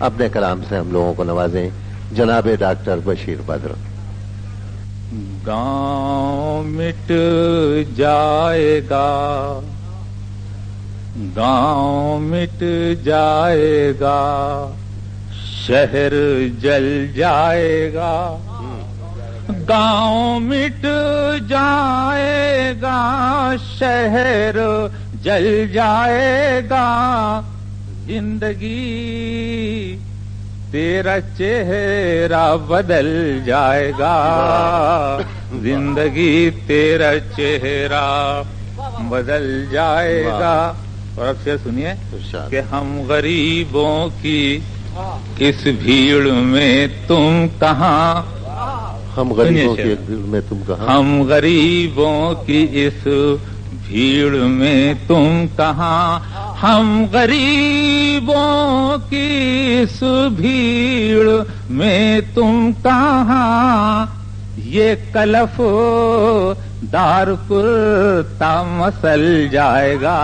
اپنے کلام سے ہم لوگوں کو نوازیں جناب ڈاکٹر بشیر بدر۔ گاؤں مٹ جائے گا، گاؤں مٹ جائے گا، شہر جل جائے گا، گاؤں مٹ جائے گا، شہر جل جائے گا، زندگی تیرا چہرہ بدل جائے گا، زندگی تیرا چہرہ بدل جائے گا۔ اور اب سے سنیے کہ ہم غریبوں کی اس بھیڑ میں تم کہاں، ہم غریبوں کی بھیڑ میں تم کہاں، ہم غریبوں کی اس بھیڑ میں تم کہاں، ہم غریبوں کی اس بھیڑ میں تم کہاں، یہ کلف دار کرتا مسل جائے گا،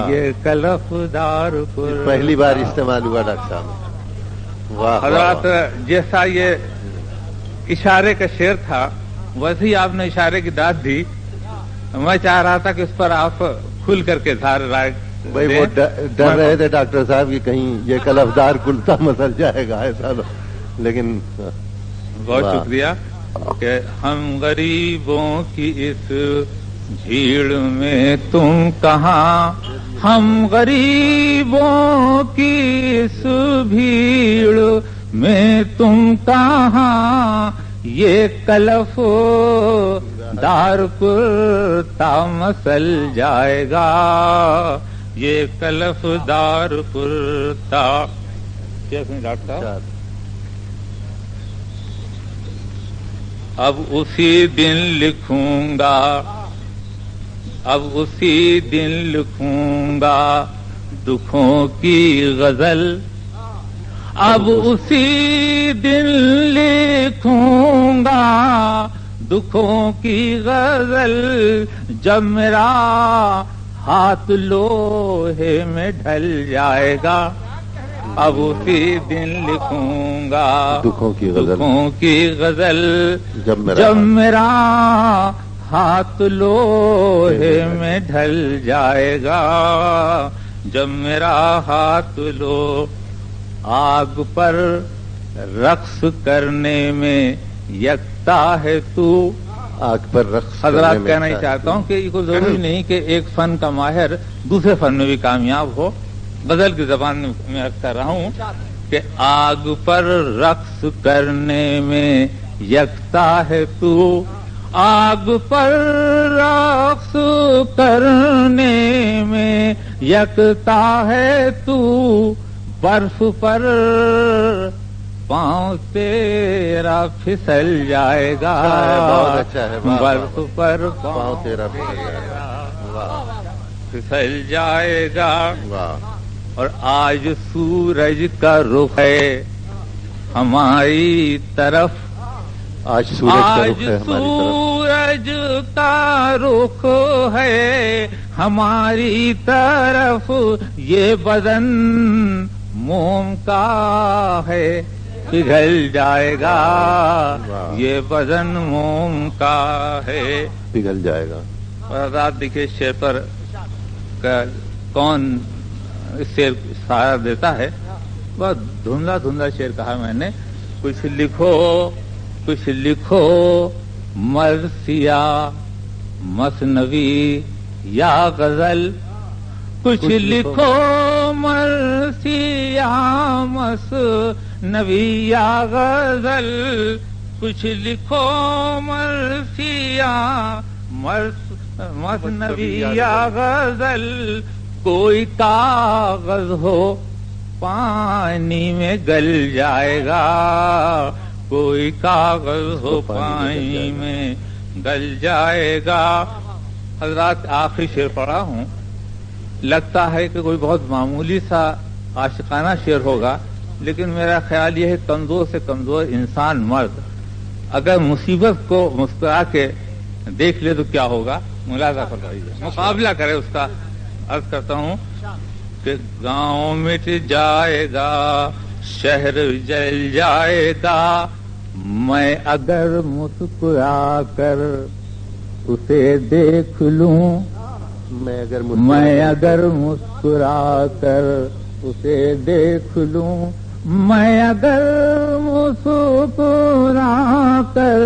یہ کلف دار پر پہلی بار استعمال ہوا ڈاکٹر صاحب۔ واہ حضرات، جیسا یہ اشارے کا شعر تھا ویسے ہی آپ نے اشارے کی داد دی۔ میں چاہ رہا تھا کہ اس پر آپ کھل کر کے اظہار رائے بھائی وہ ڈر رہے تھے ڈاکٹر صاحب کہ کہیں یہ کلفدار کلتا مسل جائے گا ایسا، لیکن بہت شکریہ کہ ہم غریبوں کی اس بھیڑ میں تم کہاں، ہم غریبوں کی اس بھیڑ میں تم کہاں، یہ کلف دار کرتا مسل جائے گا، یہ کلف دار کرتا۔ ڈاکٹر صاحب اب اسی دن لکھوں گا، اب اسی دن لکھوں گا دکھوں کی غزل، اب اسی دن لکھوں گا دکھوں کی غزل، جب میرا ہاتھ لوہے میں ڈھل جائے گا، اب اسی دن لکھوں گا دکھوں کی غزل، جب میرا ہاتھ لوہے میں ڈھل جائے گا، جب میرا ہاتھ لو آگ پر رقص کرنے میں یکتا ہے تو، آگ پر رقص حضرات کہنا ہی چاہتا ہوں کہ یہ کوئی ضروری نہیں کہ ایک فن کا ماہر دوسرے فن میں بھی کامیاب ہو۔ غزل کی زبان میں عرض کر رہا ہوں کہ آگ پر رقص کرنے میں یکتا ہے تو، آگ پر رقص کرنے میں یکتا ہے تو، برف پر پاؤں تیرا پھسل جائے گا، برف پر پاؤں تیرا پھسل جائے گا۔ اور آج سورج کا رخ ہے ہماری طرف، آج سورج کا رخ ہے ہماری طرف، یہ بدن موم کا ہے پگھل جائے گا، یہ بدن موم کا ہے پگھل جائے گا۔ اور رات دیکھیے شعر پر کون اس شعر سہارا دیتا ہے، بہت دھندلا دھندلا شعر کہا میں نے، کچھ لکھو کچھ لکھو مرثیہ مثنوی یا غزل، کچھ لکھو مرثیہ مثنوی یا غزل، کچھ لکھو مرثیہ مثنوی یا غزل، کوئی کاغذ ہو پانی میں گل جائے گا، کوئی کاغذ ہو پانی میں گل جائے گا۔ حضرات آخری شعر پڑھا ہوں، لگتا ہے کہ کوئی بہت معمولی سا عاشقانہ شعر ہوگا، لیکن میرا خیال یہ ہے کمزور سے کمزور انسان مرد اگر مصیبت کو مسکرا کے دیکھ لے تو کیا ہوگا، ملاحظہ فرمائیے، مقابلہ کرے اس کا۔ عرض کرتا ہوں کہ گاؤں مٹ جائے گا، شہر جل جائے گا، میں اگر مسکرا کر اسے دیکھ لوں، میں اگر مسکرا کر اسے دیکھ لوں، میں اگر مسکرا کر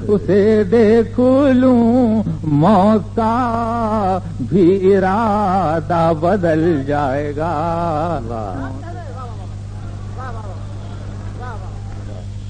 اسے دیکھ لوں، موت کا بھی ارادہ بدل جائے گا۔